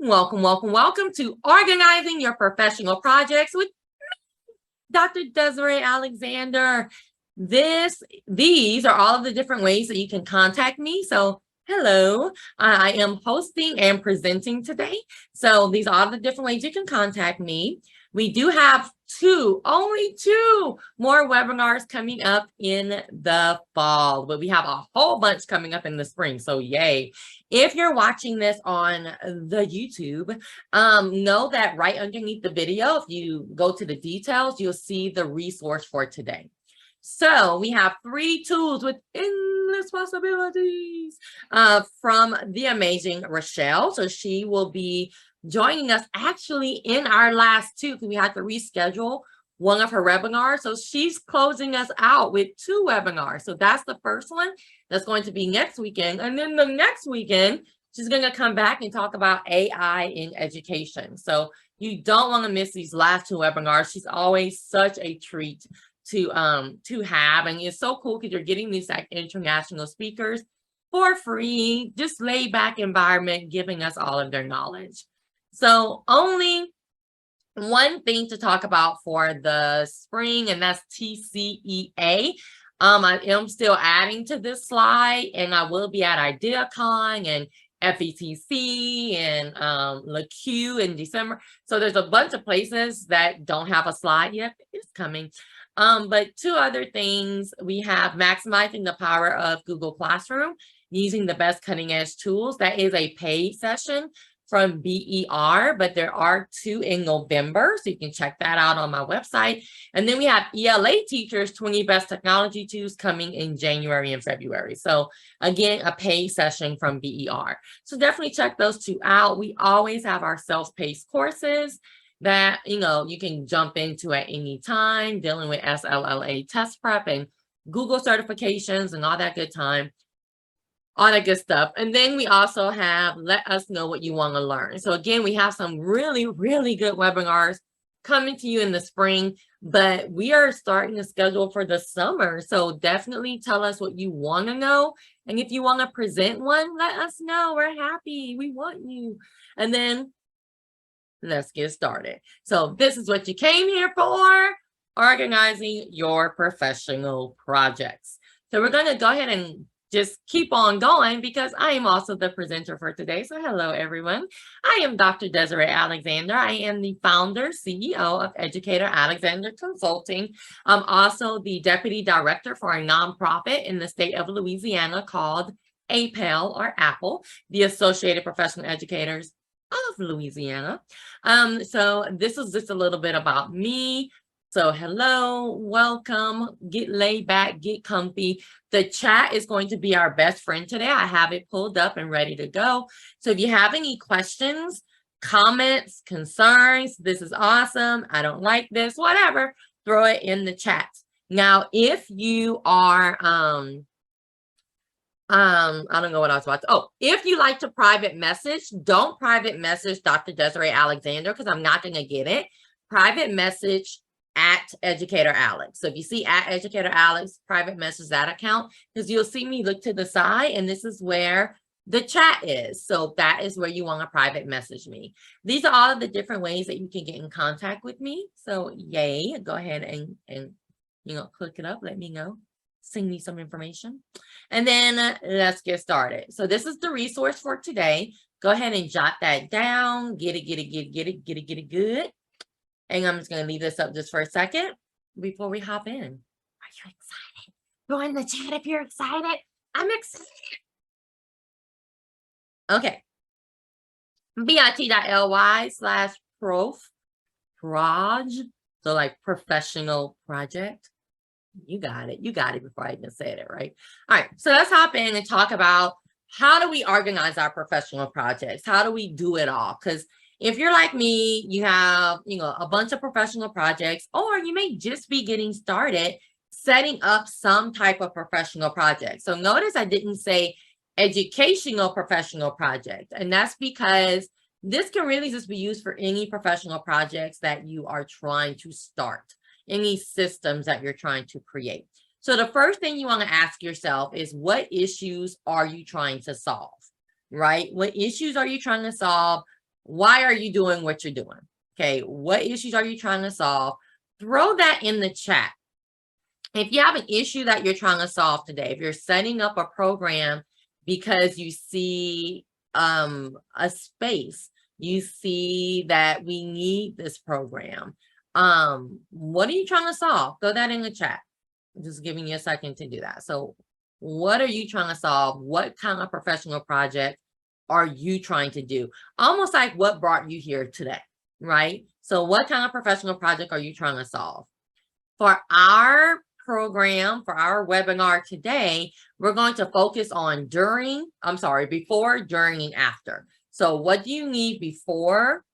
Welcome, welcome, welcome to Organizing Your Professional Projects with Dr. Desiree Alexander. These are all of the different ways that you can contact me. So hello, I am hosting and presenting today. So these are the different ways you can contact me. We do have only two more webinars coming up in the fall, but we have a whole bunch coming up in the spring. So yay. If you're watching this on the YouTube, know that right underneath the video, if you go to the details, you'll see the resource for today. So we have 3 tools with endless possibilities from the amazing Rochelle. So she will be joining us actually in our last 2 because we had to reschedule one of her webinars. So she's closing us out with 2 webinars. So that's the first one that's going to be next weekend. And then the next weekend, she's going to come back and talk about AI in education. So you don't want to miss these last 2 webinars. She's always such a treat to have, and it's so cool because you're getting these like international speakers for free, just laid back environment, giving us all of their knowledge. So only one thing to talk about for the spring, and that's TCEA. I am still adding to this slide, and I will be at IdeaCon and FETC and LaQ in December. So there's a bunch of places that don't have a slide yet. It's coming. But 2 other things, we have maximizing the power of Google Classroom using the best cutting edge tools. That is a paid session from BER, but there are 2 in November, so you can check that out on my website. And then we have ELA Teachers 20 Best Technology Tools coming in January and February. So again, a paid session from BER. So definitely check those 2 out. We always have our self-paced courses that you can jump into at any time, dealing with SLLA test prep and Google certifications and all that good stuff. And then we also have let us know what you want to learn. So again, we have some really, really good webinars coming to you in the spring, but we are starting to schedule for the summer. So definitely tell us what you want to know. And if you want to present one, let us know. We're happy. We want you. And then let's get started. So this is what you came here for, organizing your professional projects. So we're going to go ahead and just keep on going because I am also the presenter for today. So hello, everyone. I am Dr. Desiree Alexander. I am the founder, CEO of Educator Alexander Consulting. I'm also the deputy director for a nonprofit in the state of Louisiana called APEL or Apple, the Associated Professional Educators of Louisiana. So this is just a little bit about me. So hello, welcome, get laid back, get comfy. The chat is going to be our best friend today. I have it pulled up and ready to go. So if you have any questions, comments, concerns, this is awesome, I don't like this, whatever, throw it in the chat. Now, if you are, I don't know what I was about to, if you like to private message, don't private message Dr. Desiree Alexander because I'm not going to get it. Private message at Educator Alex. So if you see at Educator Alex, private message that account, because you'll see me look to the side and this is where the chat is. So that is where you want to private message me. These are all of the different ways that you can get in contact with me. So yay, go ahead and click it up, let me know. Send me some information. And then let's get started. So this is the resource for today. Go ahead and jot that down. Get it good. And I'm just going to leave this up just for a second before we hop in. Are you excited? Go in the chat if you're excited. I'm excited. Okay. bit.ly/proj. So like professional project. You got it before I even said it, right? All right, so let's hop in and talk about how do we organize our professional projects? How do we do it all? Because if you're like me, you have, a bunch of professional projects, or you may just be getting started setting up some type of professional project. So notice I didn't say educational professional project, and that's because this can really just be used for any professional projects that you are trying to start. Any systems that you're trying to create. So the first thing you want to ask yourself is, what issues are you trying to solve, right? What issues are you trying to solve? why are you doing what you're doing? Okay, what issues are you trying to solve? Throw that in the chat. If you have an issue that you're trying to solve today, if you're setting up a program because you see a space, you see that we need this program, what are you trying to solve? Throw that in the chat. I'm just giving you a second to do that. So what are you trying to solve? What kind of professional project are you trying to do? Almost like what brought you here today, right? So what kind of professional project are you trying to solve? For our program, for our webinar today, we're going to focus on before, during, and after. So what do you need before?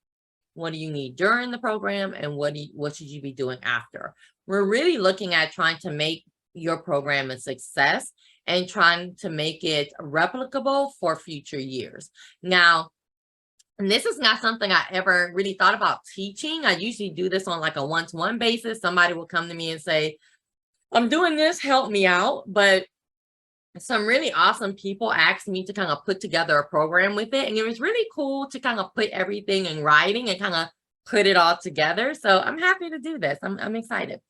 What do you need during the program? And what should you be doing after? We're really looking at trying to make your program a success and trying to make it replicable for future years. Now, and this is not something I ever really thought about teaching. I usually do this on like a one-to-one basis. Somebody will come to me and say, I'm doing this, help me out. But some really awesome people asked me to kind of put together a program with it. And it was really cool to kind of put everything in writing and kind of put it all together. So I'm happy to do this. I'm excited.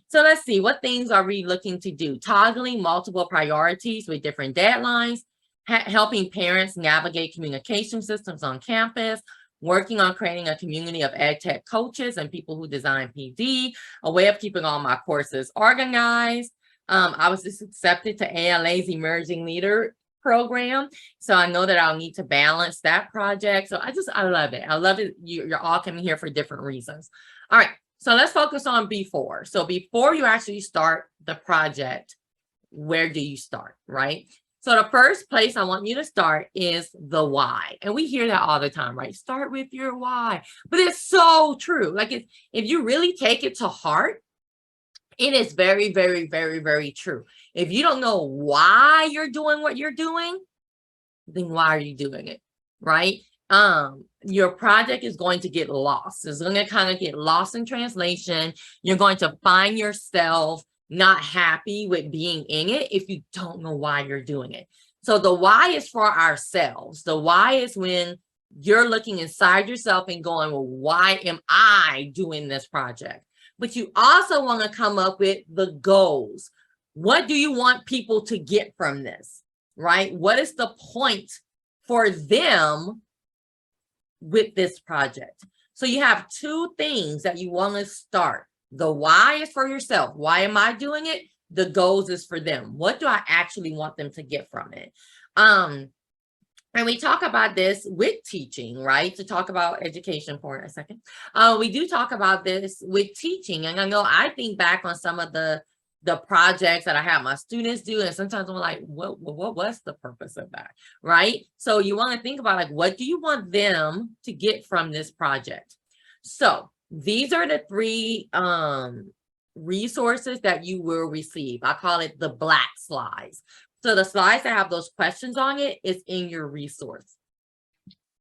So let's see, what things are we looking to do? Toggling multiple priorities with different deadlines, helping parents navigate communication systems on campus, working on creating a community of ed tech coaches and people who design PD, a way of keeping all my courses organized. I was just accepted to ALA's Emerging Leader program. So I know that I'll need to balance that project. So I love it. I love it. You're all coming here for different reasons. All right. So let's focus on before. So before you actually start the project, where do you start, right? So the first place I want you to start is the why. And we hear that all the time, right? Start with your why. But it's so true. Like if you really take it to heart, it is very, very, very, very true. If you don't know why you're doing what you're doing, then why are you doing it, right? Your project is going to get lost. It's going to kind of get lost in translation. You're going to find yourself not happy with being in it if you don't know why you're doing it. So the why is for ourselves. The why is when you're looking inside yourself and going, well, why am I doing this project? But you also want to come up with the goals. What do you want people to get from this, right? What is the point for them with this project? So you have two things that you want to start. The why is for yourself. Why am I doing it? The goals is for them. What do I actually want them to get from it? And we talk about this with teaching, right? To talk about education for a second. We do talk about this with teaching. And I know I think back on some of the projects that I have my students do. And sometimes I'm like, what was the purpose of that, right? So you want to think about like, what do you want them to get from this project? So these are the three resources that you will receive. I call it the black slides. So the slides that have those questions on it is in your resource.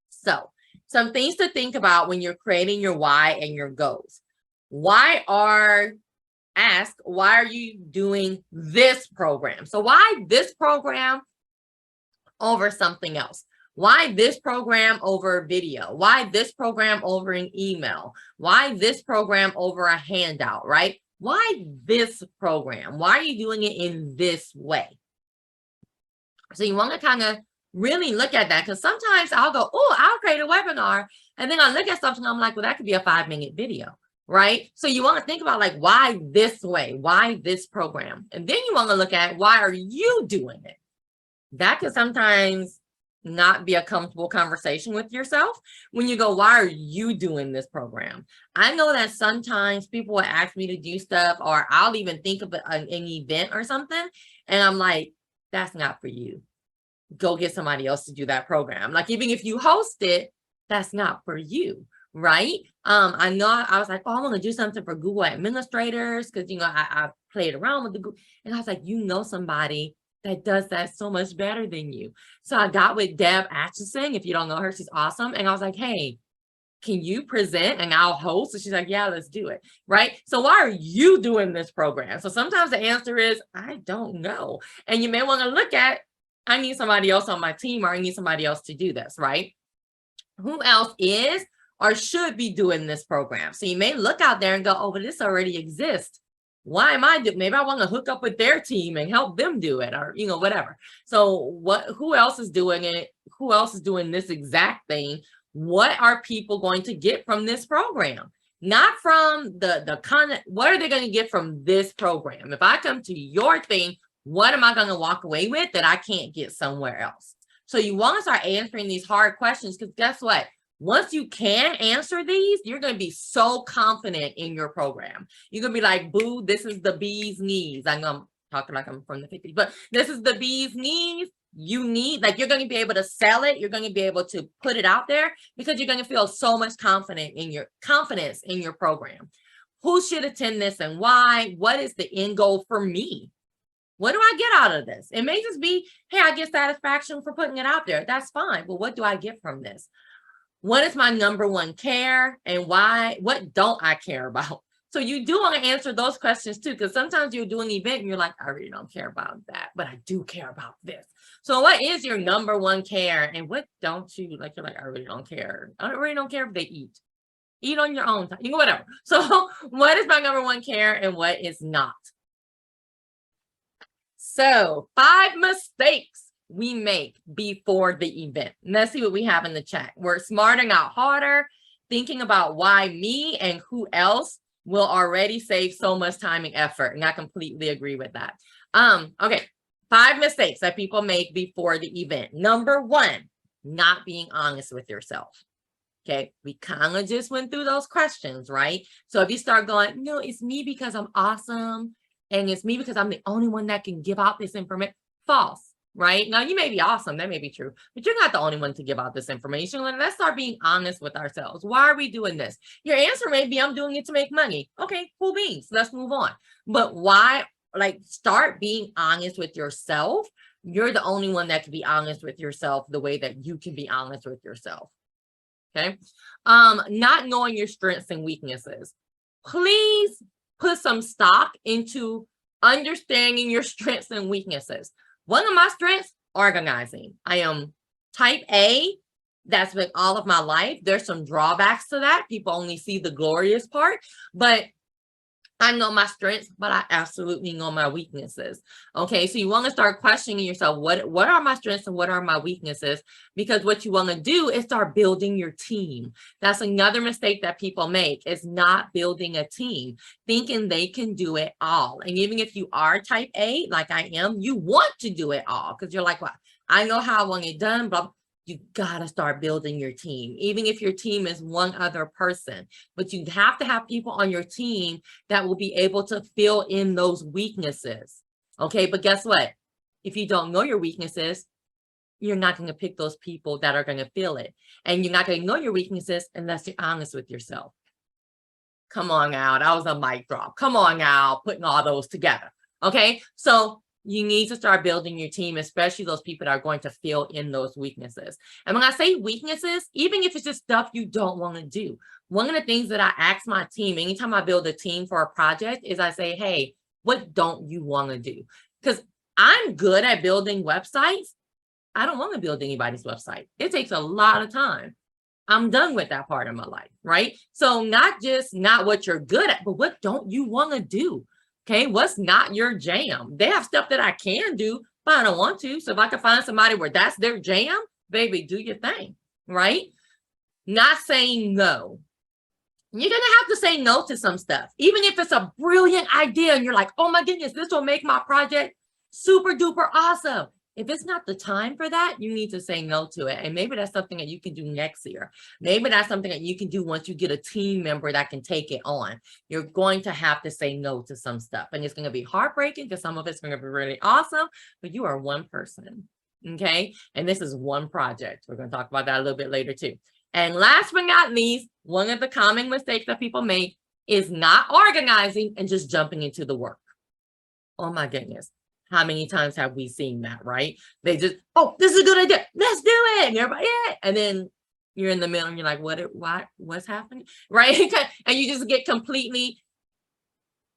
So some things to think about when you're creating your why and your goals. Ask, why are you doing this program? So why this program over something else? Why this program over video? Why this program over an email? Why this program over a handout, right? Why this program? Why are you doing it in this way? So you want to kind of really look at that, because sometimes I'll go, oh, I'll create a webinar. And then I look at something, I'm like, well, that could be a 5-minute video, right? So you want to think about like, why this way? Why this program? And then you want to look at, why are you doing it? That can sometimes not be a comfortable conversation with yourself when you go, why are you doing this program? I know that sometimes people will ask me to do stuff, or I'll even think of an event or something. And I'm like, that's not for you. Go get somebody else to do that program. Like, even if you host it, that's not for you, right? I know I was like, oh, I want to do something for Google administrators, because, you know, I played around with the Google, and I was like, you know, somebody that does that so much better than you. So I got with Deb Atchison. If you don't know her, she's awesome. And I was like, hey, can you present and I'll host? And she's like, yeah, let's do it, right? So why are you doing this program? So sometimes the answer is, I don't know. And you may want to look at, I need somebody else on my team, or I need somebody else to do this, right? who else is or should be doing this program. So you may look out there and go, oh, but this already exists. Why am I doing? Maybe I want to hook up with their team and help them do it, or whatever. So who else is doing it? Who else is doing this exact thing? What are people going to get from this program? Not from the content. What are they going to get from this program? If I come to your thing, what am I going to walk away with that I can't get somewhere else? So you want to start answering these hard questions, because guess what? Once you can answer these, you're going to be so confident in your program. You're going to be like, boo, this is the bee's knees. I'm talking like I'm from the 50s, but this is the bee's knees. You're going to be able to sell it. You're going to be able to put it out there, because you're going to feel so much confidence in your program. Who should attend this and why? What is the end goal for me? What do I get out of this? It may just be, hey, I get satisfaction for putting it out there. That's fine. But what do I get from this? What is my number one care, and why? What don't I care about? So you do want to answer those questions too, because sometimes you're doing an event and you're like, I really don't care about that, but I do care about this. So what is your number one care, and what don't you like? You're like, I really don't care. I really don't care if they eat. Eat on your own time, whatever. So what is my number one care and what is not? So 5 mistakes we make before the event. Let's see what we have in the chat. We're smarting out harder, thinking about why me and who else will already save so much time and effort. And I completely agree with that. Okay, 5 mistakes that people make before the event. Number 1, not being honest with yourself. Okay, we kind of just went through those questions, right? So if you start going, no, it's me because I'm awesome, and it's me because I'm the only one that can give out this information. False, right? Now, you may be awesome. That may be true, but you're not the only one to give out this information. Let's start being honest with ourselves. Why are we doing this? Your answer may be, I'm doing it to make money. Okay, cool beans. Let's move on. But why? Like, start being honest with yourself. You're the only one that can be honest with yourself the way that you can be honest with yourself. Okay. Not knowing your strengths and weaknesses. Please put some stock into understanding your strengths and weaknesses. One of my strengths, organizing. I am type A. That's been all of my life. There's some drawbacks to that. People only see the glorious part, but I know my strengths, but I absolutely know my weaknesses. Okay, so you want to start questioning yourself. What are my strengths and what are my weaknesses? Because what you want to do is start building your team. That's another mistake that people make, is not building a team, thinking they can do it all. And even if you are type A, like I am, you want to do it all, because you're like, well, I know how I want it done, blah, blah. You got to start building your team, even if your team is one other person. But you have to have people on your team that will be able to fill in those weaknesses. Okay, but guess what? If you don't know your weaknesses, you're not going to pick those people that are going to fill it. And you're not going to know your weaknesses unless you're honest with yourself. Come on, Al. That was a mic drop. Come on, Al. Putting all those together. Okay, so you need to start building your team, especially those people that are going to fill in those weaknesses. And when I say weaknesses, even if it's just stuff you don't want to do, one of the things that I ask my team anytime I build a team for a project is I say, hey, what don't you want to do? Because I'm good at building websites. I don't want to build anybody's website. It takes a lot of time. I'm done with that part of my life, right? So not what you're good at, but what don't you want to do? Okay, what's not your jam? They have stuff that I can do, but I don't want to. So if I can find somebody where that's their jam, baby, do your thing, right? Not saying no. You're going to have to say no to some stuff, even if it's a brilliant idea and you're like, oh my goodness, this will make my project super duper awesome. If it's not the time for that, you need to say no to it. And maybe that's something that you can do next year. Maybe that's something that you can do once you get a team member that can take it on. You're going to have to say no to some stuff. And it's going to be heartbreaking because some of it's going to be really awesome, but you are one person. Okay. And this is one project. We're going to talk about that a little bit later too. And last but not least, one of the common mistakes that people make is not organizing and just jumping into the work. Oh my goodness. How many times have we seen that, right? They just, oh, this is a good idea. Let's do it. And everybody, yeah. And then you're in the middle and you're like, what's happening? Right? And you just get completely,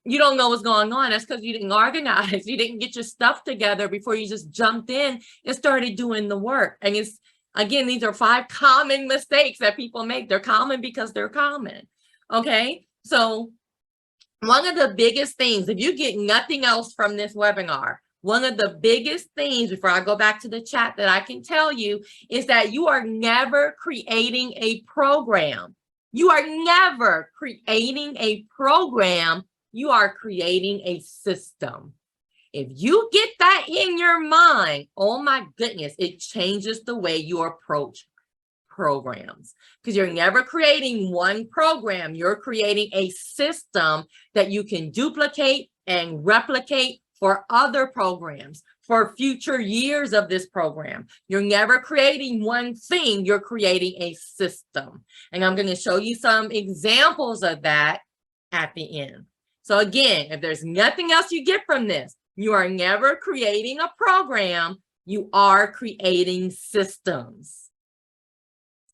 you don't know what's going on. That's because you didn't organize. You didn't get your stuff together before you just jumped in and started doing the work. And Again, these are 5 common mistakes that people make. They're common because they're common. Okay, so one of the biggest things, if you get nothing else from this webinar, one of the biggest things, before I go back to the chat, that I can tell you is that you are never creating a program. You are never creating a program. You are creating a system. If you get that in your mind, oh my goodness, it changes the way you approach programs, because you're never creating one program. You're creating a system that you can duplicate and replicate for other programs, for future years of this program. You're never creating one thing, you're creating a system. And I'm going to show you some examples of that at the end. So again, if there's nothing else you get from this, you are never creating a program, you are creating systems.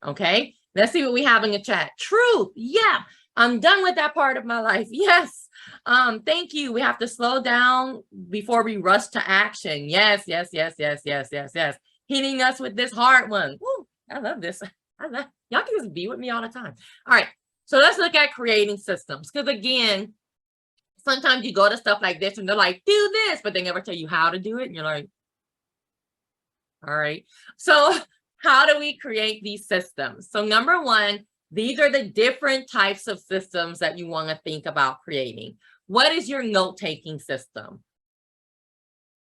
Okay, let's see what we have in the chat. Truth, yeah, I'm done with that part of my life. Yes, thank you. We have to slow down before we rush to action. Yes, yes, yes, yes, yes, yes, yes. Hitting us with this hard one. Woo, I love this. I love, y'all can just be with me all the time. All right, so let's look at creating systems, because again, sometimes you go to stuff like this and they're like, do this, but they never tell you how to do it. And you're like, all right. So how do we create these systems? So number one, these are the different types of systems that you want to think about creating. What is your note-taking system?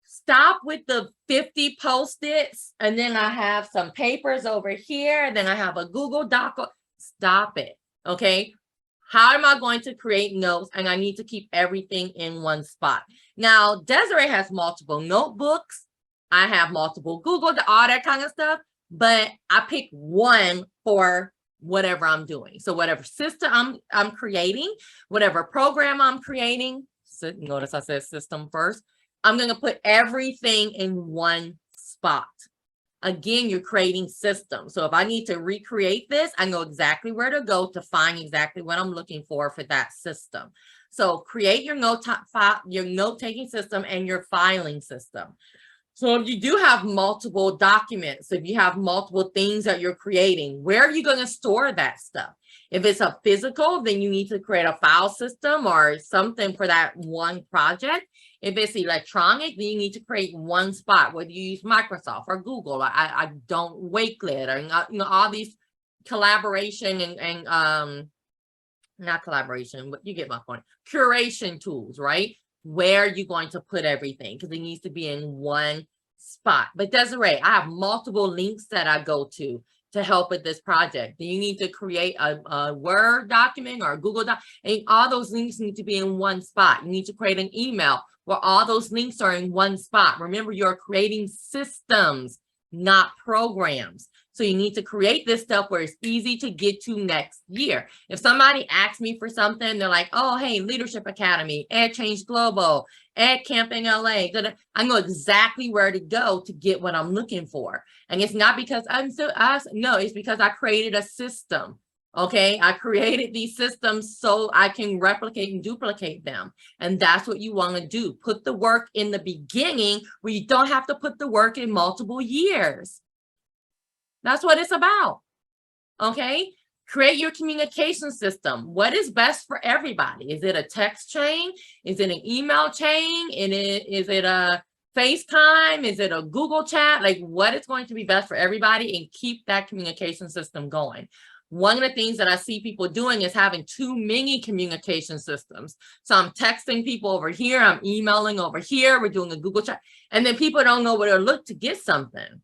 Stop with the 50 Post-its, and then I have some papers over here, and then I have a Google Doc. Stop it, okay? How am I going to create notes? And I need to keep everything in one spot. Now, Desiree has multiple notebooks. I have multiple Google, all that kind of stuff. But I pick one for whatever I'm doing. So whatever system I'm creating, whatever program I'm creating, so notice I said system first, I'm going to put everything in one spot. Again, you're creating systems. So if I need to recreate this, I know exactly where to go to find exactly what I'm looking for that system. So create your note-taking system and your filing system. So if you do have multiple documents, if you have multiple things that you're creating, where are you going to store that stuff? If it's a physical, then you need to create a file system or something for that one project. If it's electronic, then you need to create one spot, whether you use Microsoft or Google. I don't Wakelet or all these collaboration and not collaboration, but you get my point. Curation tools, right? Where are you going to put everything? Because it needs to be in one spot. But Desiree, I have multiple links that I go to help with this project. Then you need to create a Word document or a Google Doc, and all those links need to be in one spot. You need to create an email where all those links are in one spot. Remember, you're creating systems, not programs. So you need to create this stuff where it's easy to get to next year. If somebody asks me for something, they're like, oh, hey, Leadership Academy, Ed Change Global, Ed Camp in LA. I know exactly where to go to get what I'm looking for. And it's not because I'm so no, it's because I created a system. Okay, I created these systems so I can replicate and duplicate them. And that's what you want to do. Put the work in the beginning where you don't have to put the work in multiple years. That's what it's about. Okay, create your communication system. What is best for everybody? Is it a text chain? Is it an email chain? Is it a FaceTime? Is it a Google chat? Like, what is going to be best for everybody, and keep that communication system going. One of the things that I see people doing is having too many communication systems. So I'm texting people over here, I'm emailing over here, we're doing a Google chat, and then people don't know where to look to get something.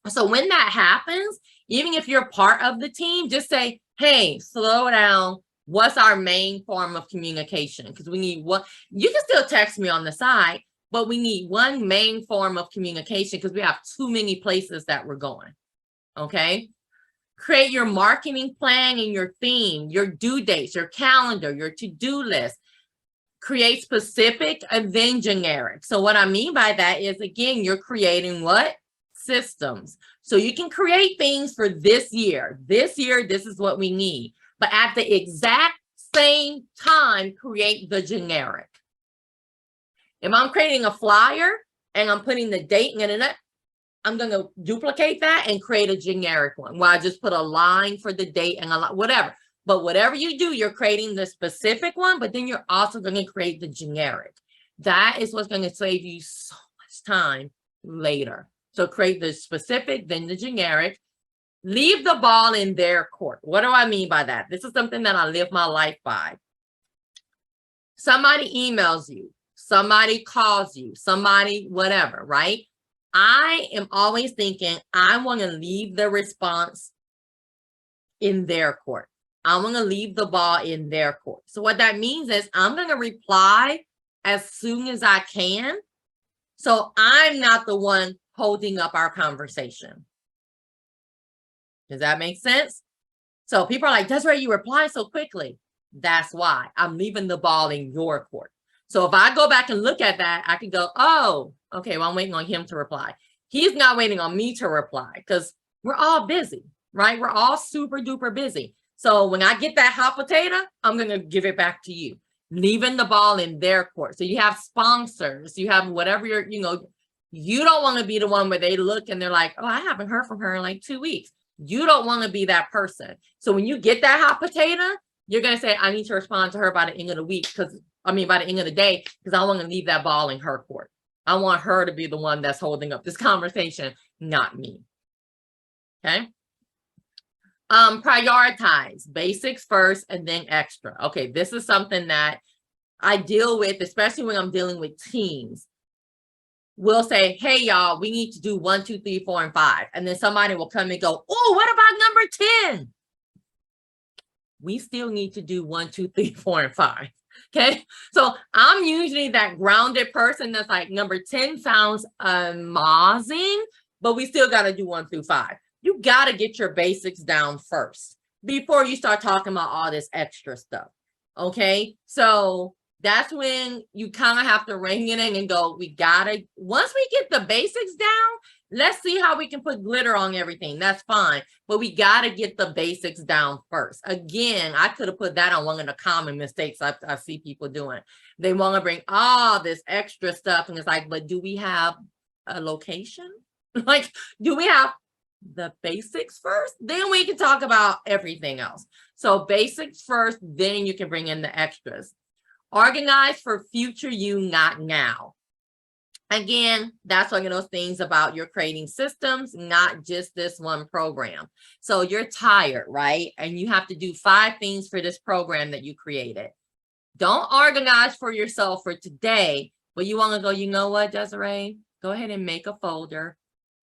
So when that happens, even if you're part of the team, just say, hey, slow down. What's our main form of communication? Because we need one. You can still text me on the side, but we need one main form of communication because we have too many places that we're going. Okay. Create your marketing plan and your theme, your due dates, your calendar, your to-do list. Create specific and then generic. So what I mean by that is, again, you're creating what? Systems. So you can create things for this year. This year, this is what we need. But at the exact same time, create the generic. If I'm creating a flyer and I'm putting the date in it, I'm going to duplicate that and create a generic one where I just put a line for the date and a line, whatever. But whatever you do, you're creating the specific one, but then you're also going to create the generic. That is what's going to save you so much time later. So create the specific, then the generic. Leave the ball in their court. What do I mean by that? This is something that I live my life by. Somebody emails you, somebody calls you, somebody, whatever, right? I am always thinking, I want to leave the response in their court. I want to leave the ball in their court. So what that means is I'm going to reply as soon as I can. So I'm not the one holding up our conversation. Does that make sense? So people are like, Desiree, you reply so quickly. That's why I'm leaving the ball in your court. So if I go back and look at that, I can go, oh, okay, well, I'm waiting on him to reply. He's not waiting on me to reply because we're all busy, right? We're all super duper busy. So when I get that hot potato, I'm going to give it back to you, leaving the ball in their court. So you have sponsors, you have whatever you're, you don't want to be the one where they look and they're like, oh, I haven't heard from her in like 2 weeks. You don't want to be that person. So when you get that hot potato, you're going to say, I need to respond to her by the end of the week by the end of the day, because I want to leave that ball in her court. I want her to be the one that's holding up this conversation, not me. Okay. Prioritize basics first and then extra. Okay. This is something that I deal with, especially when I'm dealing with teams. We'll say, hey, y'all, we need to do 1, 2, 3, 4, and 5. And then somebody will come and go, oh, what about number 10? We still need to do 1, 2, 3, 4, and 5. Okay. So I'm usually that grounded person that's like, number 10 sounds amazing, but we still got to do 1 through 5. You got to get your basics down first before you start talking about all this extra stuff. Okay. So that's when you kind of have to rein it in and go, once we get the basics down, let's see how we can put glitter on everything. That's fine. But we got to get the basics down first. Again, I could have put that on one of the common mistakes I see people doing. They want to bring all this extra stuff. And it's like, but do we have a location? Like, do we have the basics first? Then we can talk about everything else. So basics first, then you can bring in the extras. Organize for future you, not now. Again, that's one of those things about you're creating systems, not just this one program. So you're tired, right? And you have to do 5 things for this program that you created. Don't organize for yourself for today, but you want to go, you know what, Desiree? Go ahead and make a folder,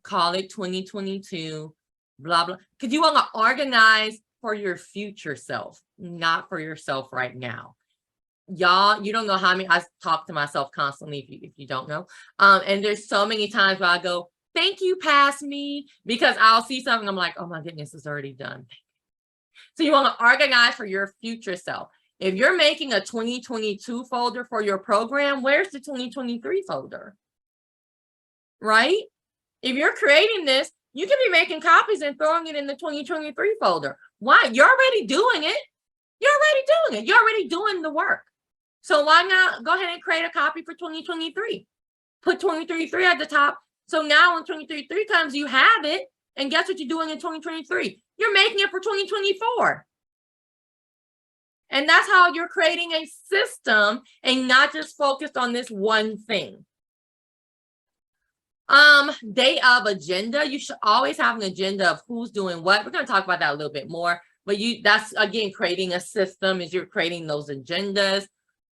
call it 2022, blah, blah. Because you want to organize for your future self, not for yourself right now. Y'all, you don't know how many, I talk to myself constantly if you don't know. And there's so many times where I go, thank you, pass me, because I'll see something, I'm like, oh my goodness, it's already done. So you want to organize for your future self. If you're making a 2022 folder for your program, where's the 2023 folder? Right? If you're creating this, you can be making copies and throwing it in the 2023 folder. Why? You're already doing it. You're already doing it. You're already doing the work. So why not go ahead and create a copy for 2023? Put 2023 at the top. So now when 2023 comes, you have it. And guess what you're doing in 2023? You're making it for 2024. And that's how you're creating a system and not just focused on this one thing. Day of agenda. You should always have an agenda of who's doing what. We're going to talk about that a little bit more. But that's, again, creating a system is you're creating those agendas.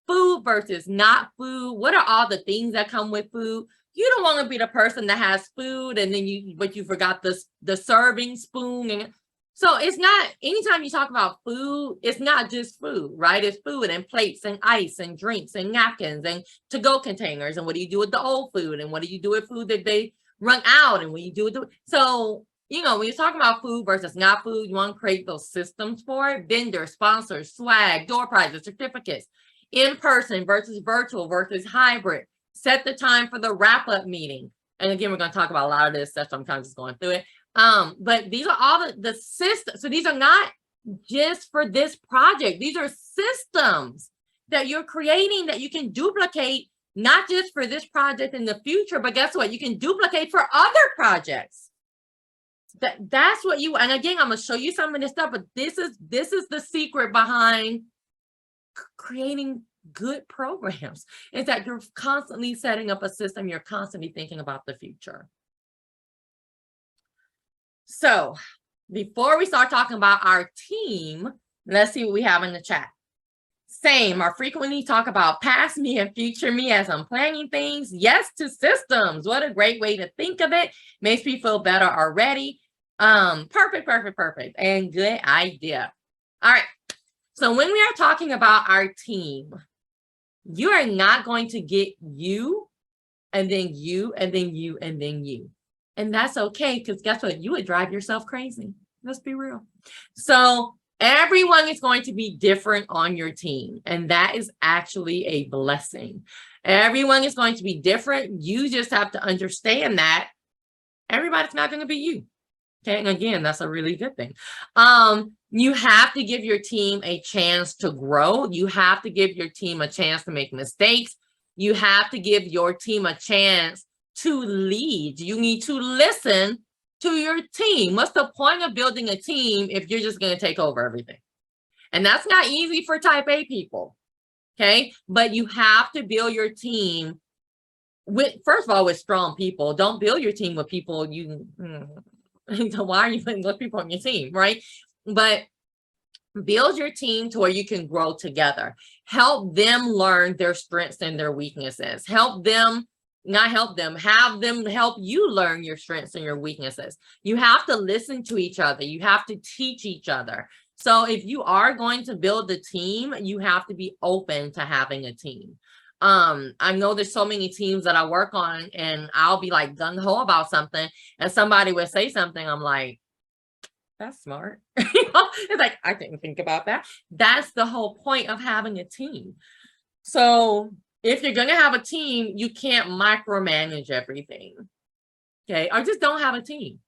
Food versus not food. What are all the things that come with food? You don't want to be the person that has food and then you forgot the serving spoon. And so it's not, anytime you talk about food, it's not just food, right? It's food and plates and ice and drinks and napkins and to-go containers. And what do you do with the old food? And what do you do with food that they run out? And what do you do with so when you're talking about food versus not food, you want to create those systems for it. Vendors, sponsors, swag, door prizes, certificates. In-person versus virtual versus hybrid. Set the time for the wrap-up meeting. And again, we're going to talk about a lot of this stuff. So I'm kind of just going through it. But these are all the systems. So these are not just for this project. These are systems that you're creating that you can duplicate not just for this project in the future, but guess what? You can duplicate for other projects. That's what you, and again, I'm going to show you some of this stuff, but this is the secret behind creating good programs, is that you're constantly setting up a system. You're constantly thinking about the future. So before we start talking about our team, let's see what we have in the chat. Same, or frequently talk about past me and future me as I'm planning things. Yes to systems. What a great way to think of it. Makes me feel better already. Perfect. And good idea. All right. So when we are talking about our team, you are not going to get you, and then you, and then you, and then you. And that's okay, because guess what? You would drive yourself crazy. Let's be real. So everyone is going to be different on your team, and that is actually a blessing. Everyone is going to be different. You just have to understand that everybody's not going to be you. Okay, and again, that's a really good thing. You have to give your team a chance to grow. You have to give your team a chance to make mistakes. You have to give your team a chance to lead. You need to listen to your team. What's the point of building a team if you're just going to take over everything? And that's not easy for type A people. Okay, but you have to build your team with, first of all, with strong people. Don't build your team with people you why are you putting those people on your team, right? But build your team to where you can grow together. Help them learn their strengths and their weaknesses. Have them help you learn your strengths and your weaknesses. You have to listen to each other. You have to teach each other. So if you are going to build a team, you have to be open to having a team. I know there's so many teams that I work on, and I'll be like gung-ho about something, and somebody would say something, I'm like, that's smart. It's like, I didn't think about that. That's the whole point of having a team. So if you're going to have a team, you can't micromanage everything. Okay, or just don't have a team.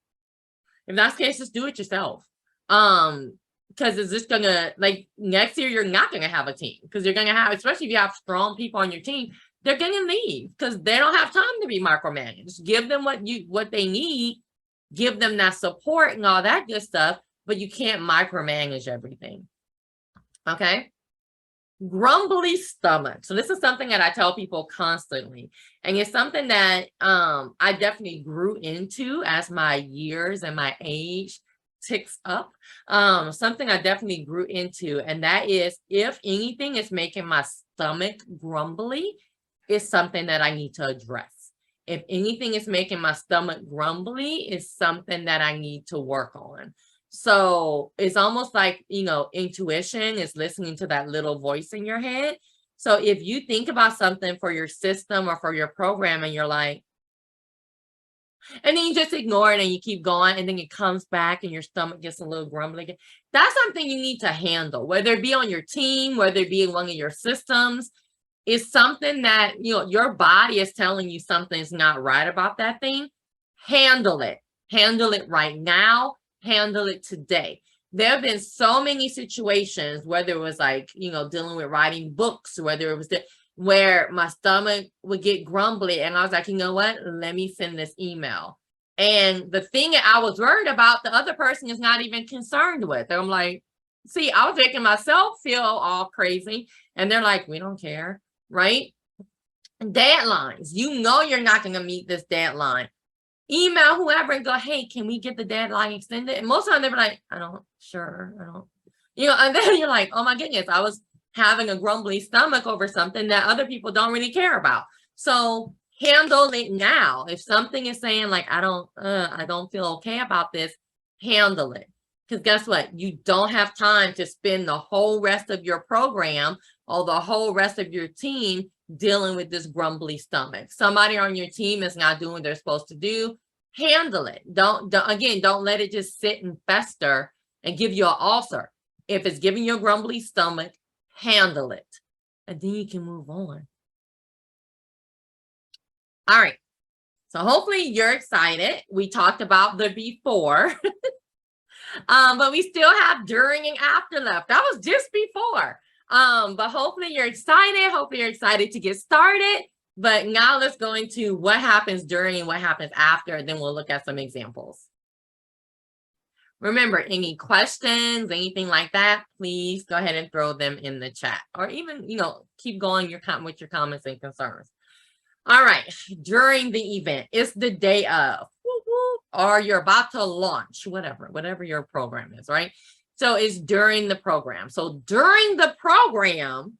If that's the case, just do it yourself. Because it's just gonna, like, next year you're not gonna have a team, because you're gonna have, especially if you have strong people on your team, they're gonna leave because they don't have time to be micromanaged. Give them what they need, give them that support and all that good stuff, but you can't micromanage everything. Okay. Grumbly stomach. So this is something that I tell people constantly, and it's something that I definitely grew into as my years and my age ticks up. Something I definitely grew into, and that is, if anything is making my stomach grumbly, it's something that I need to address. If anything is making my stomach grumbly, it's something that I need to work on. So it's almost like, intuition is listening to that little voice in your head. So if you think about something for your system or for your program, and you're like, and then you just ignore it and you keep going, and then it comes back and your stomach gets a little grumbly again, that's something you need to handle, whether it be on your team, whether it be in one of your systems. It's something that, your body is telling you something's not right about that thing. Handle it. Handle it right now. Handle it today. There have been so many situations, whether it was like, dealing with writing books, whether it was where my stomach would get grumbly, and I was like, you know what, let me send this email. And the thing that I was worried about, the other person is not even concerned with. I'm like, see, I was making myself feel all crazy, and they're like, we don't care, right? Deadlines. You know you're not going to meet this deadline. Email whoever and go, hey, can we get the deadline extended? And most of the time they're like, I don't, and then you're like, oh my goodness, I was having a grumbly stomach over something that other people don't really care about. So handle it now. If something is saying like, I don't feel okay about this, handle it. Because guess what? You don't have time to spend the whole rest of your program or the whole rest of your team dealing with this grumbly stomach. Somebody on your team is not doing what they're supposed to do. Handle it. Don't let it just sit and fester and give you an ulcer. If it's giving you a grumbly stomach, handle it, and then you can move on. All right. So hopefully you're excited. We talked about the before, but we still have during and after left. That was just before. But hopefully you're excited. Hopefully you're excited to get started. But now let's go into what happens during and what happens after, then we'll look at some examples. Remember, any questions, anything like that, please go ahead and throw them in the chat, or even, keep going with your comments and concerns. All right, during the event, it's the day of, or you're about to launch, whatever your program is, right? So it's during the program. So during the program,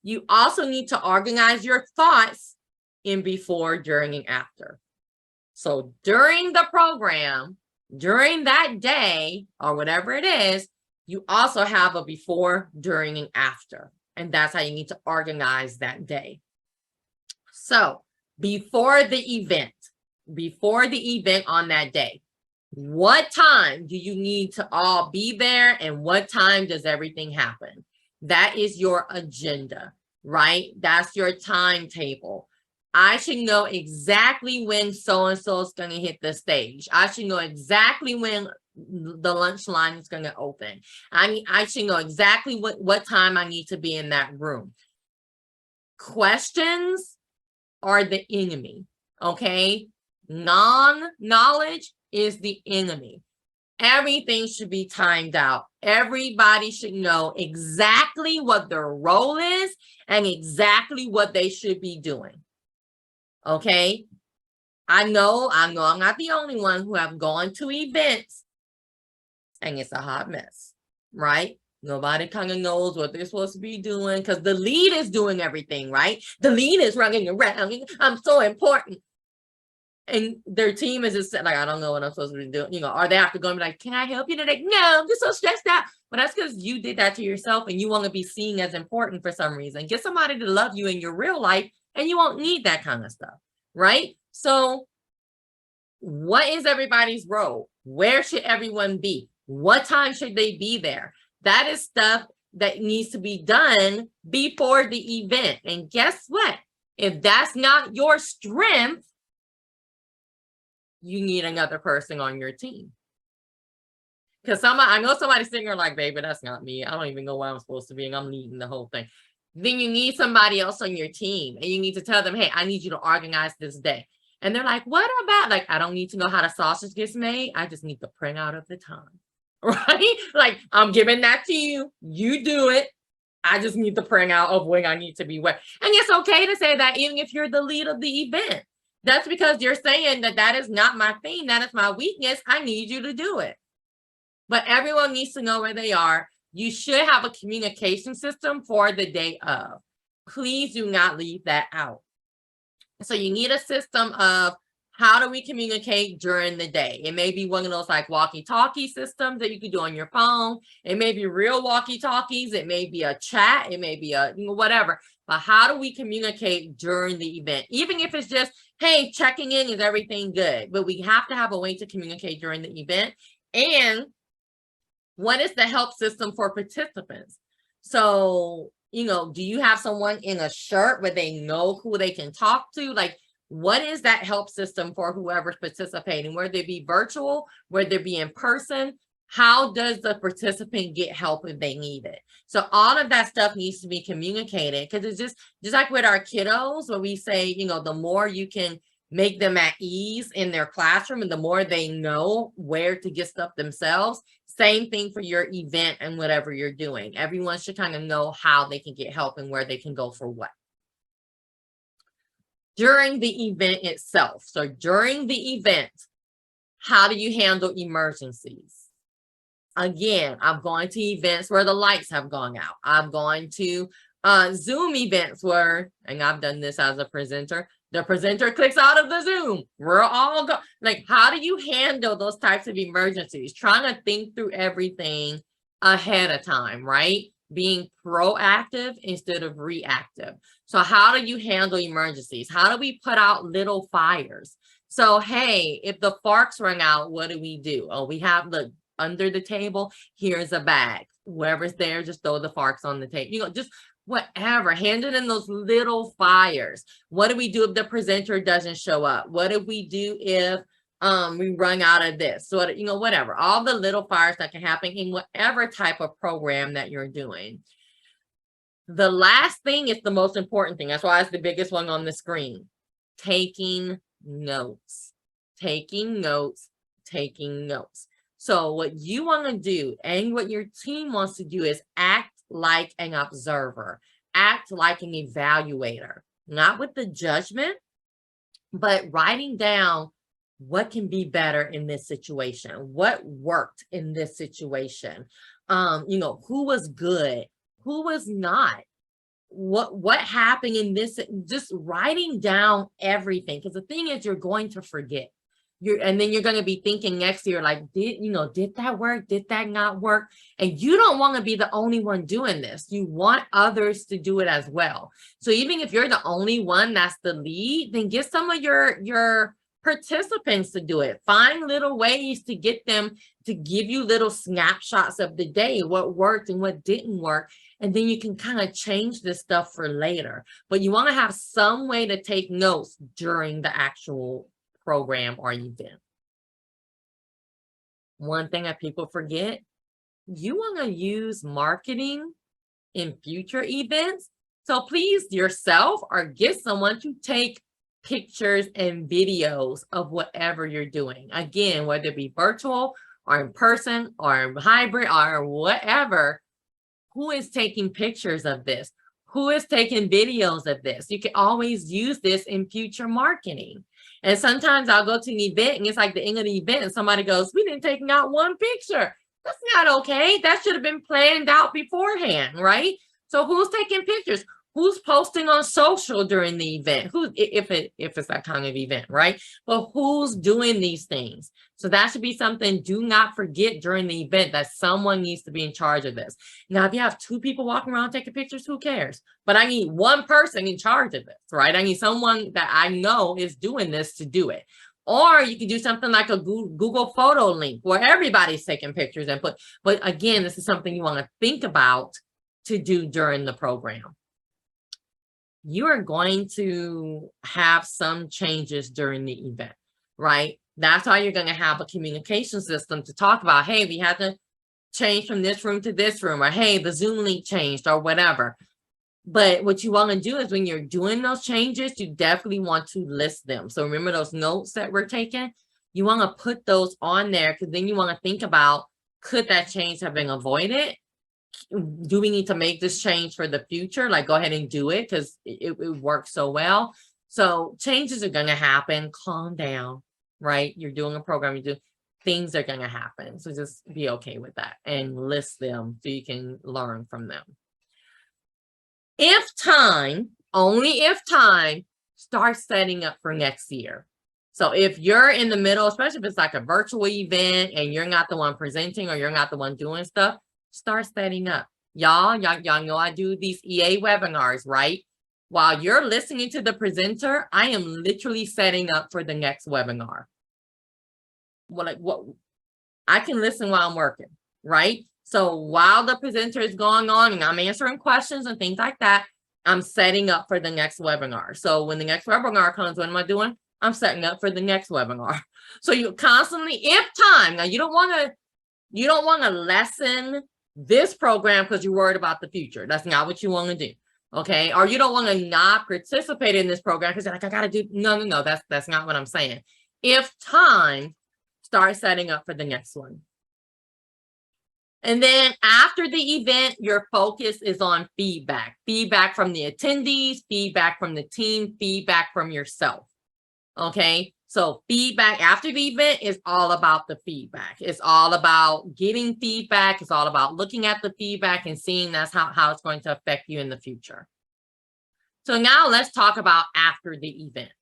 you also need to organize your thoughts in before, during, and after. So during the program, during that day, or whatever it is, you also have a before, during, and after. And that's how you need to organize that day. So before the event on that day, what time do you need to all be there, and what time does everything happen? That is your agenda, right? That's your timetable. I should know exactly when so-and-so is going to hit the stage. I should know exactly when the lunch line is going to open. I should know exactly what time I need to be in that room. Questions are the enemy, okay? Non-knowledge is the enemy. Everything should be timed out. Everybody should know exactly what their role is and exactly what they should be doing. Okay? I know I'm not the only one who have gone to events and it's a hot mess, right? Nobody kind of knows what they're supposed to be doing because the lead is doing everything, right? The lead is running around. I'm so important. And their team is just like, I don't know what I'm supposed to be doing, or they have to go and be like, can I help you today? No, I'm just so stressed out. But that's because you did that to yourself and you want to be seen as important for some reason. Get somebody to love you in your real life and you won't need that kind of stuff, right? So what is everybody's role? Where should everyone be? What time should they be there? That is stuff that needs to be done before the event. And guess what? If that's not your strength, you need another person on your team. Because I know somebody's sitting there like, baby, that's not me. I don't even know where I'm supposed to be, and I'm leading the whole thing. Then you need somebody else on your team, and you need to tell them, hey, I need you to organize this day. And they're like, what about, like, I don't need to know how the sausage gets made. I just need the printout of the time, right? Like, I'm giving that to you. You do it. I just need the printout of when I need to be where. And it's okay to say that even if you're the lead of the event. That's because you're saying that is not my thing. That is my weakness. I need you to do it. But everyone needs to know where they are. You should have a communication system for the day of. Please do not leave that out. So you need a system of how do we communicate during the day? It may be one of those like walkie-talkie systems that you can do on your phone. It may be real walkie-talkies. It may be a chat. It may be a whatever. But how do we communicate during the event? Even if it's just, hey, checking in, is everything good? But we have to have a way to communicate during the event. And what is the help system for participants? So, do you have someone in a shirt where they know who they can talk to? Like, what is that help system for whoever's participating? Whether it be virtual, whether it be in person, how does the participant get help if they need it? So all of that stuff needs to be communicated, because it's just like with our kiddos, where we say, the more you can make them at ease in their classroom and the more they know where to get stuff themselves. Same thing for your event and whatever you're doing. Everyone should kind of know how they can get help and where they can go for what. During the event itself. So during the event, how do you handle emergencies? Again, I'm going to events where the lights have gone out. I'm going to Zoom events where, and I've done this as a presenter, the presenter clicks out of the Zoom. We're all like, how do you handle those types of emergencies? Trying to think through everything ahead of time, right? Being proactive instead of reactive. So how do you handle emergencies? How do we put out little fires? So, hey, if the forks run out, what do we do? Oh, we have under the table, here's a bag. Whoever's there, just throw the forks on the table. Just whatever, handle in those little fires. What do we do if the presenter doesn't show up? What do we do if we run out of this? So, whatever, all the little fires that can happen in whatever type of program that you're doing. The last thing is the most important thing. That's why it's the biggest one on the screen. Taking notes. Taking notes. Taking notes. So what you want to do and what your team wants to do is act like an observer. Act like an evaluator. Not with the judgment, but writing down what can be better in this situation, what worked in this situation, who was good, who was not, what happened in this, just writing down everything. Because the thing is, you're going to forget. And then you're going to be thinking next year, like, did that work? Did that not work? And you don't want to be the only one doing this. You want others to do it as well. So even if you're the only one that's the lead, then get some of your participants to do it. Find little ways to get them to give you little snapshots of the day, what worked and what didn't work. And then you can kind of change this stuff for later. But you want to have some way to take notes during the actual program or event. One thing that people forget, you want to use marketing in future events. So please yourself or get someone to take pictures and videos of whatever you're doing. Again, whether it be virtual or in person or hybrid or whatever, who is taking pictures of this? Who is taking videos of this? You can always use this in future marketing. And sometimes I'll go to an event and it's like the end of the event and somebody goes, we didn't take out one picture. That's not okay. That should have been planned out beforehand, right? So who's taking pictures? Who's posting on social during the event? Who, if it's that kind of event, right? But who's doing these things? So that should be something, do not forget during the event that someone needs to be in charge of this. Now, if you have two people walking around taking pictures, who cares? But I need one person in charge of this, right? I need someone that I know is doing this to do it. Or you can do something like a Google photo link where everybody's taking pictures and but again, this is something you want to think about to do during the program. You are going to have some changes during the event, right? That's why you're going to have a communication system to talk about, hey, we had to change from this room to this room, or hey, the Zoom link changed or whatever. But what you want to do is when you're doing those changes, you definitely want to list them. So remember those notes that we're taking? You want to put those on there because then you want to think about, could that change have been avoided? Do we need to make this change for the future? Like, go ahead and do it because it works so well. So changes are going to happen. Calm down, right? You're doing a program, things are going to happen. So just be okay with that and list them so you can learn from them. If time, only if time, start setting up for next year. So if you're in the middle, especially if it's like a virtual event and you're not the one presenting or you're not the one doing stuff, start setting up. Y'all know I do these EA webinars, right? While you're listening to the presenter, I am literally setting up for the next webinar. What I can listen while I'm working, right? So while the presenter is going on and I'm answering questions and things like that, I'm setting up for the next webinar. So when the next webinar comes, what am I doing? I'm setting up for the next webinar. So you constantly, if time, now you don't want to lessen this program because you're worried about the future. That's not what you want to do. Okay. Or you don't want to not participate in this program because you're like, I got to do, no, that's not what I'm saying. If time, start setting up for the next one. And then after the event, your focus is on feedback. Feedback from the attendees, feedback from the team, feedback from yourself. Okay, so feedback after the event is all about the feedback. It's all about getting feedback. It's all about looking at the feedback and seeing that's how it's going to affect you in the future. So now let's talk about after the event,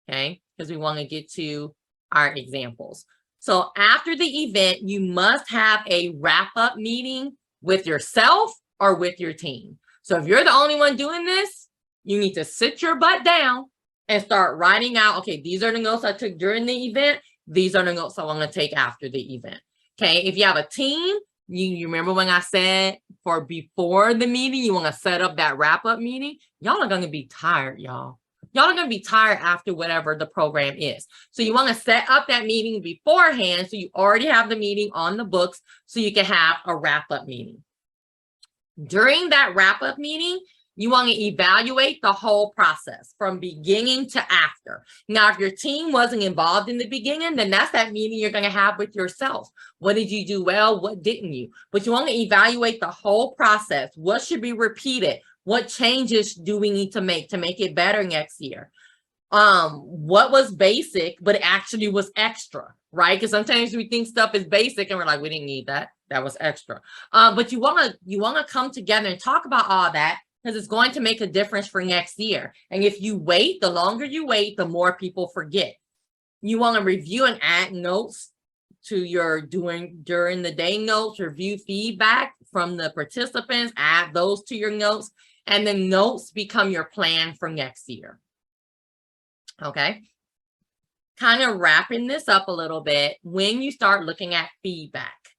okay? Because we want to get to our examples. So after the event, you must have a wrap-up meeting with yourself or with your team. So if you're the only one doing this, you need to sit your butt down and start writing out, okay, these are the notes I took during the event. These are the notes I want to take after the event. Okay, if you have a team, you remember when I said for before the meeting, you want to set up that wrap-up meeting? Y'all are going to be tired, y'all. Y'all are going to be tired after whatever the program is. So you want to set up that meeting beforehand so you already have the meeting on the books so you can have a wrap-up meeting. During that wrap-up meeting, you want to evaluate the whole process from beginning to after. Now, if your team wasn't involved in the beginning, then that's that meeting you're going to have with yourself. What did you do well? What didn't you? But you want to evaluate the whole process. What should be repeated? What changes do we need to make it better next year? What was basic, but it actually was extra, right? Because sometimes we think stuff is basic and we're like, we didn't need that. That was extra. But you want to come together and talk about all that, because it's going to make a difference for next year. And if you wait, the longer you wait, the more people forget. You want to review and add notes to your during the day notes, review feedback from the participants, add those to your notes, and the notes become your plan for next year. Okay. Kind of wrapping this up a little bit, when you start looking at feedback,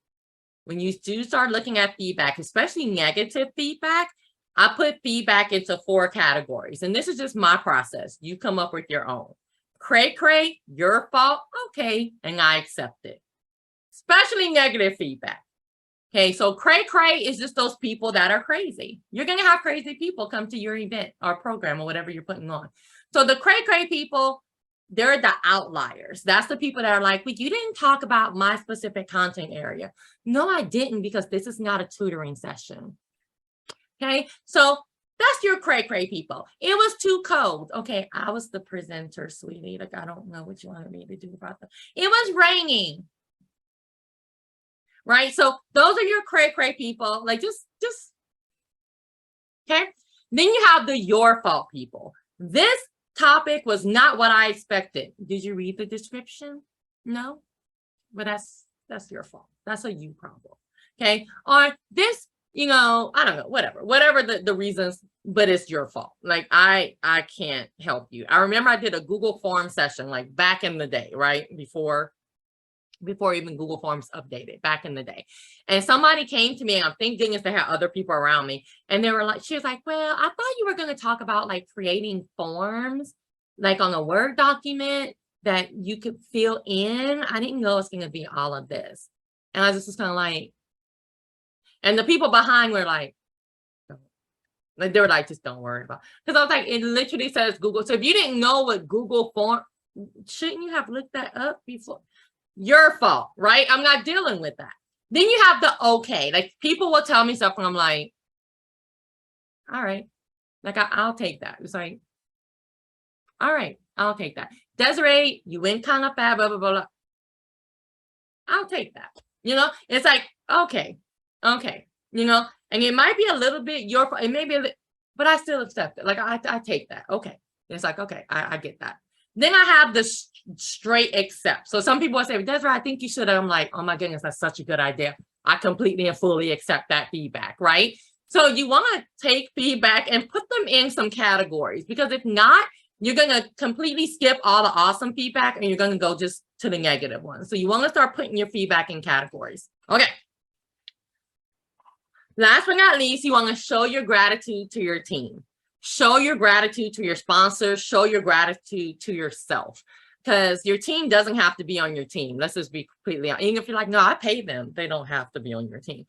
when you do start looking at feedback, especially negative feedback, I put feedback into 4 categories. And this is just my process. You come up with your own. Cray, your fault. Okay. And I accept it. Especially negative feedback. Okay. So cray is just those people that are crazy. You're going to have crazy people come to your event or program or whatever you're putting on. So the cray people, they're the outliers. That's the people that are like, well, you didn't talk about my specific content area. No, I didn't, because this is not a tutoring session. Okay, so that's your cray people. It was too cold. Okay, I was the presenter, sweetie. Like, I don't know what you wanted me to do about that. It was raining. Right? So those are your cray people. Like, just okay. Then you have the your fault people. This topic was not what I expected. Did you read the description? No, but that's your fault. That's a you problem. Okay, or this, you know, I don't know, whatever the reasons, but it's your fault. Like, I can't help you. I remember I did a Google Form session like back in the day, right? Before even Google Forms updated, back in the day. And somebody came to me, and I'm thank goodness they had other people around me. And they were like, she was like, well, I thought you were going to talk about like creating forms, like on a Word document that you could fill in. I didn't know it's going to be all of this. And I was just kind of like, and the people behind were like they were like, just don't worry about it. Because I was like, it literally says Google. So if you didn't know what Google Form, shouldn't you have looked that up before? Your fault, right? I'm not dealing with that. Then you have the okay. Like, people will tell me stuff and I'm like, all right. Like, I'll take that. It's like, all right, I'll take that. Desiree, you went kind of bad, blah, blah, blah. I'll take that. You know, it's like, okay, you know, and it might be a little bit your fault. It may be a little, but I still accept it. Like, I take that. Okay. It's like, okay, I get that. Then I have the straight accept. So some people will say, Desiree, I think you should. I'm like, oh my goodness, that's such a good idea. I completely and fully accept that feedback, right? So you want to take feedback and put them in some categories, because if not, you're going to completely skip all the awesome feedback and you're going to go just to the negative ones. So you want to start putting your feedback in categories. Okay. Last but not least, you want to show your gratitude to your team. Show your gratitude to your sponsors. Show your gratitude to yourself, because your team doesn't have to be on your team. Let's just be completely honest. Even if you're like, no, I pay them, they don't have to be on your team.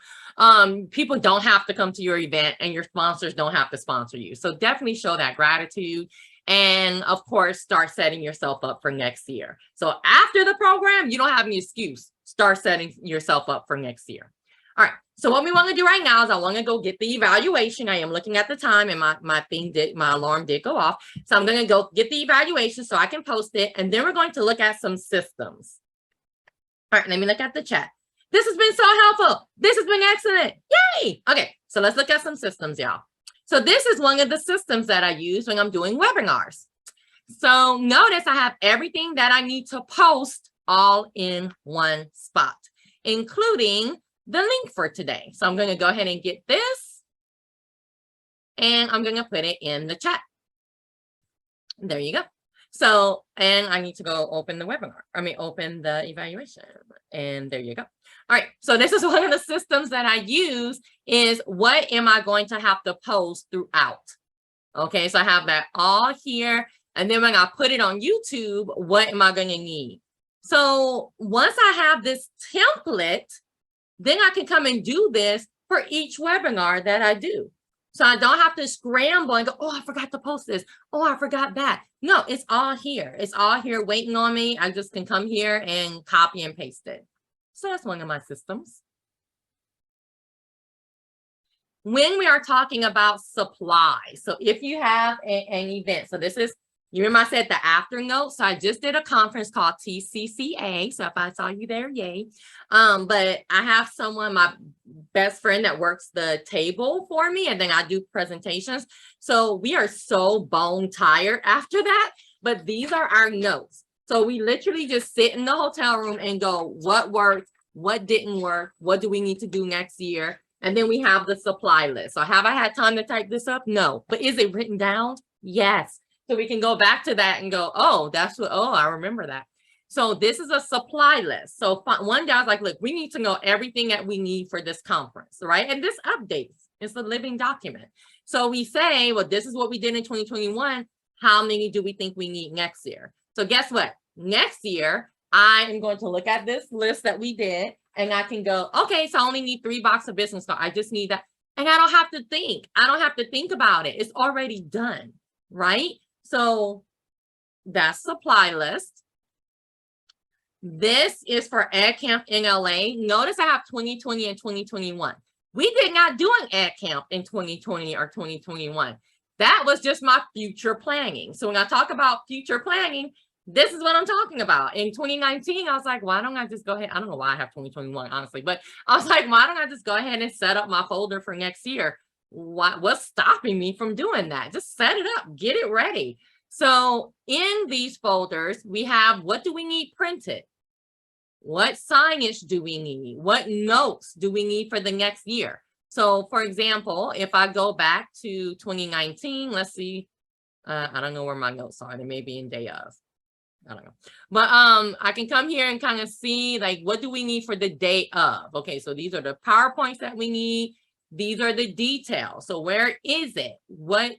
People don't have to come to your event, and your sponsors don't have to sponsor you. So definitely show that gratitude. And of course, start setting yourself up for next year. So after the program, you don't have any excuse. Start setting yourself up for next year. All right. So what we want to do right now is I want to go get the evaluation. I am looking at the time, and my alarm did go off. So I'm going to go get the evaluation so I can post it. And then we're going to look at some systems. All right, let me look at the chat. This has been so helpful. This has been excellent. Yay. Okay, so let's look at some systems, y'all. So this is one of the systems that I use when I'm doing webinars. So notice I have everything that I need to post all in one spot, including the link for today. So I'm going to go ahead and get this, and I'm going to put it in the chat. There you go. So, and I need to go open the webinar. Open the evaluation, and there you go. All right. So this is one of the systems that I use, is what am I going to have to post throughout? Okay. So I have that all here. And then when I put it on YouTube, what am I going to need? So once I have this template, then I can come and do this for each webinar that I do. So I don't have to scramble and go, oh, I forgot to post this. Oh, I forgot that. No, it's all here. It's all here waiting on me. I just can come here and copy and paste it. So that's one of my systems. When we are talking about supplies, so if you have an event, so this is, you remember I said the after note, so I just did a conference called TCCA, so if I saw you there, yay. But I have someone, my best friend that works the table for me, and then I do presentations. So we are so bone tired after that, but these are our notes. So we literally just sit in the hotel room and go, what worked, what didn't work, what do we need to do next year? And then we have the supply list. So have I had time to type this up? No. But is it written down? Yes. So we can go back to that and go, oh, that's what, oh, I remember that. So this is a supply list. So one guy's like, look, we need to know everything that we need for this conference, right? And this updates. It's a living document. So we say, well, this is what we did in 2021. How many do we think we need next year? So guess what? Next year, I am going to look at this list that we did, and I can go, okay, so I only need 3 boxes of business cards. I just need that. And I don't have to think. I don't have to think about it. It's already done, right? So that's supply list. This is for Ed Camp in LA. Notice I have 2020 and 2021. We did not do an Ed Camp in 2020 or 2021. That was just my future planning. So when I talk about future planning, this is what I'm talking about. In 2019, I was like, why don't I just go ahead? I don't know why I have 2021, honestly, but I was like, why don't I just go ahead and set up my folder for next year? What's stopping me from doing that? Just set it up, get it ready. So in these folders, we have, what do we need printed? What signage do we need? What notes do we need for the next year? So for example, if I go back to 2019, let's see, I don't know where my notes are. They may be in day of. I don't know. But I can come here and kind of see, like, what do we need for the day of? Okay, so these are the PowerPoints that we need. These are the details. So where is it? What,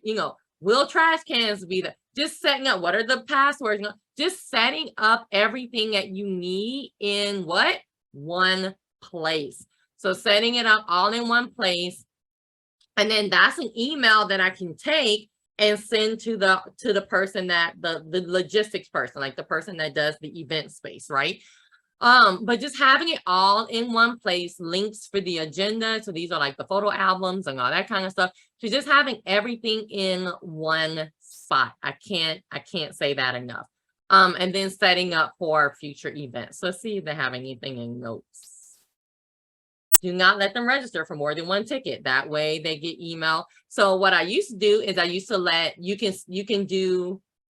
will trash cans be there? Just setting up, what are the passwords? Just setting up everything that you need in what? One place. So setting it up all in one place. And then that's an email that I can take and send to the person that the logistics person, like the person that does the event space, right? But just having it all in one place, links for the agenda. So these are like the photo albums and all that kind of stuff. So just having everything in one spot. I can't say that enough. And then setting up for future events. So see if they have anything in notes. Do not let them register for more than one ticket. That way they get email. So what I used to do is I used to let,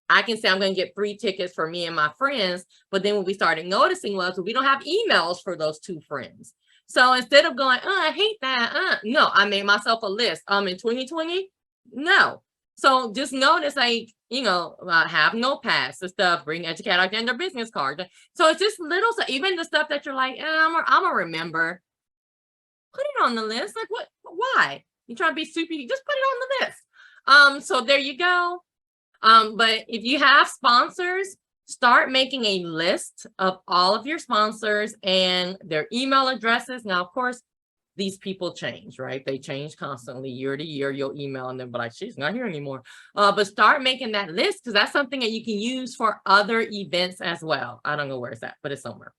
I can say I'm going to get 3 tickets for me and my friends. But then what we started noticing was we don't have emails for those 2 friends. So instead of going, I hate that. No, I made myself a list. In 2020, no. So just notice, like, have notepads and stuff, bring Educator agenda business cards. So it's just little, so even the stuff that you're like, I'm gonna remember. Put it on the list. Like, what? Why? You trying to be super? Just put it on the list. So there you go. But if you have sponsors, start making a list of all of your sponsors and their email addresses. Now, of course, these people change, right? They change constantly year to year. You'll email and then be like, she's not here anymore. But start making that list, because that's something that you can use for other events as well. I don't know where it's at, but it's somewhere.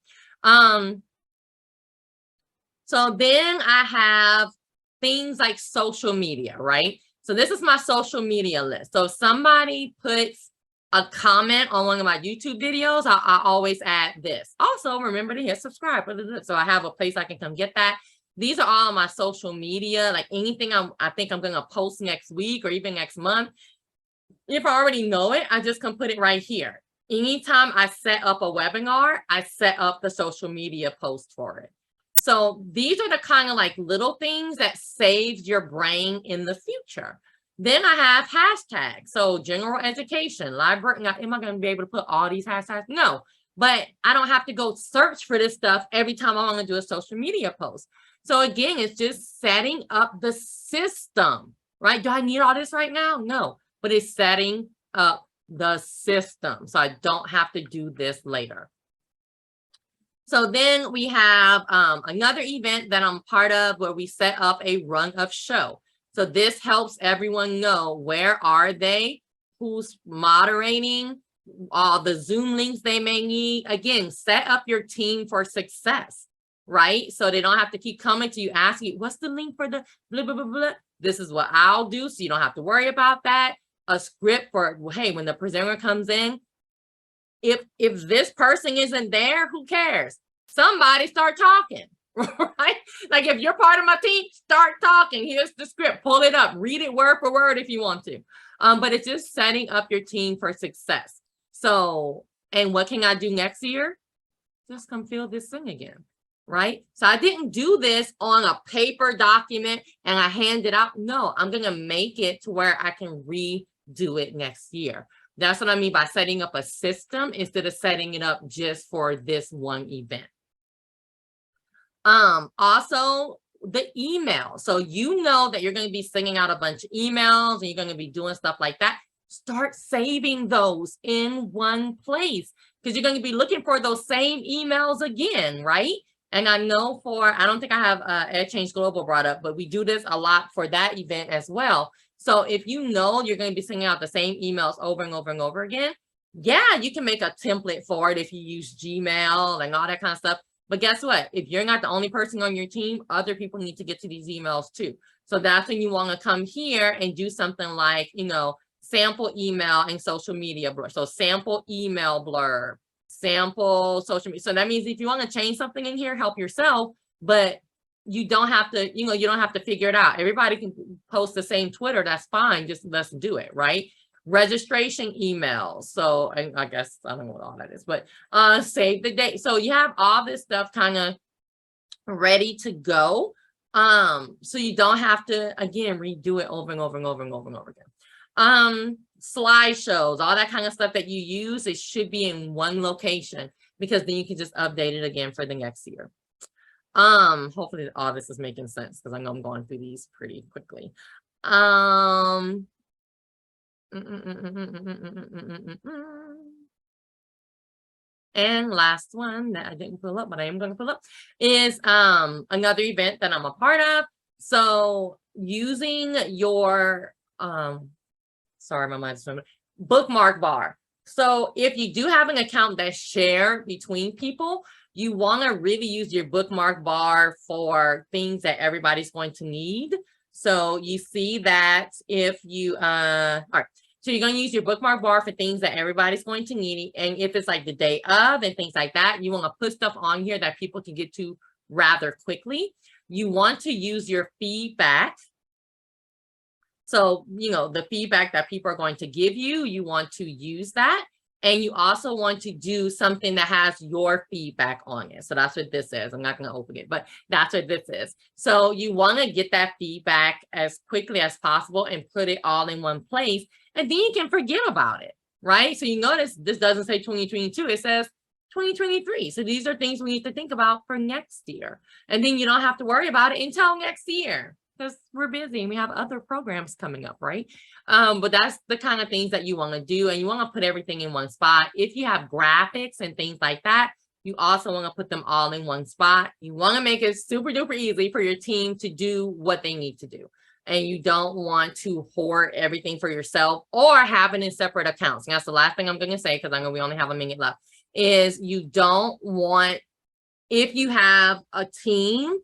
So then I have things like social media, right? So this is my social media list. So if somebody puts a comment on one of my YouTube videos, I always add this. Also, remember to hit subscribe. So I have a place I can come get that. These are all my social media, like anything I think I'm going to post next week or even next month. If I already know it, I just can put it right here. Anytime I set up a webinar, I set up the social media post for it. So these are the kind of like little things that saves your brain in the future. Then I have hashtags. So general education, library. Now, am I going to be able to put all these hashtags? No, but I don't have to go search for this stuff every time I want to do a social media post. So again, it's just setting up the system, right? Do I need all this right now? No, but it's setting up the system. So I don't have to do this later. So then we have another event that I'm part of where we set up a run of show. So this helps everyone know where are they, who's moderating, all the Zoom links they may need. Again, set up your team for success, right? So they don't have to keep coming to you, asking you, what's the link for the blah, blah, blah, blah. This is what I'll do, so you don't have to worry about that. A script for, hey, when the presenter comes in, if this person isn't there, who cares? Somebody start talking, right? Like if you're part of my team, start talking. Here's the script, pull it up, read it word for word if you want to. But it's just setting up your team for success. So, and what can I do next year? Just come fill this thing again, right? So I didn't do this on a paper document and I hand it out. No, I'm gonna make it to where I can redo it next year. That's what I mean by setting up a system instead of setting it up just for this one event. Also the email. So you know that you're going to be sending out a bunch of emails and you're going to be doing stuff like that. Start saving those in one place because you're going to be looking for those same emails again, right? And I know I don't think I have Ed Change Global brought up, but we do this a lot for that event as well. So if you know you're going to be sending out the same emails over and over and over again, yeah, you can make a template for it if you use Gmail and all that kind of stuff. But guess what? If you're not the only person on your team, other people need to get to these emails too. So that's when you want to come here and do something like, sample email and social media blurb. So sample email blurb, sample social media. So that means if you want to change something in here, help yourself, but you don't have to, you don't have to figure it out. Everybody can post the same Twitter. That's fine. Just let's do it, right? Registration emails. So I guess I don't know what all that is, but save the date. So you have all this stuff kind of ready to go. So you don't have to, again, redo it over and over and over and over and over again. Slideshows, all that kind of stuff that you use, it should be in one location because then you can just update it again for the next year. Hopefully all this is making sense because I know I'm going through these pretty quickly. And last one that I didn't pull up, but I am going to pull up is another event that I'm a part of. So using your sorry, my mind's swimming, bookmark bar. So if you do have an account that's shared between people, you want to really use your bookmark bar for things that everybody's going to need. So you see that if you, all right, so you're going to use your bookmark bar for things that everybody's going to need. And if it's like the day of and things like that, you want to put stuff on here that people can get to rather quickly. You want to use your feedback. So, the feedback that people are going to give you, you want to use that. And you also want to do something that has your feedback on it. So that's what this is. I'm not going to open it, but that's what this is. So you want to get that feedback as quickly as possible and put it all in one place. And then you can forget about it, right? So you notice this doesn't say 2022, it says 2023. So these are things we need to think about for next year. And then you don't have to worry about it until next year, because we're busy and we have other programs coming up, right? But that's the kind of things that you want to do. And you want to put everything in one spot. If you have graphics and things like that, you also want to put them all in one spot. You want to make it super duper easy for your team to do what they need to do. And you don't want to hoard everything for yourself or have it in separate accounts. And that's the last thing I'm going to say, because I know we only have a minute left, is you don't want, if you have a team,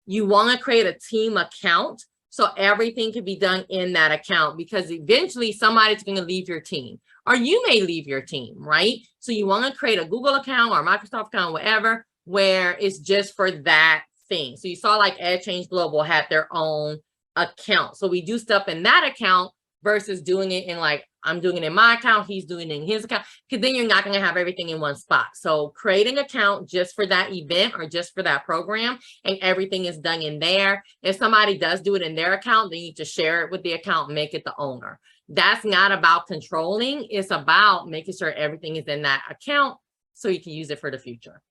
you want to create a team account so everything can be done in that account, because eventually somebody's going to leave your team or you may leave your team, right? So you want to create a Google account or Microsoft account, whatever, where it's just for that thing. So you saw like Ed Change Global had their own account. So we do stuff in that account versus doing it in like, I'm doing it in my account, he's doing it in his account, because then you're not going to have everything in one spot. So create an account just for that event or just for that program, and everything is done in there. If somebody does do it in their account, they need to share it with the account and make it the owner. That's not about controlling. It's about making sure everything is in that account so you can use it for the future.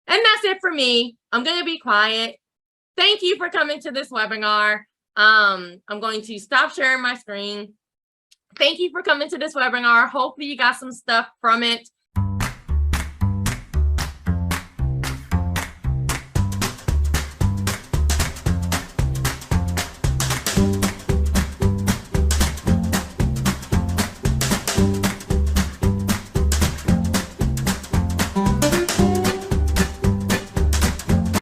And that's it for me. I'm going to be quiet. Thank you for coming to this webinar. I'm going to stop sharing my screen. Thank you for coming to this webinar. Hopefully you got some stuff from it.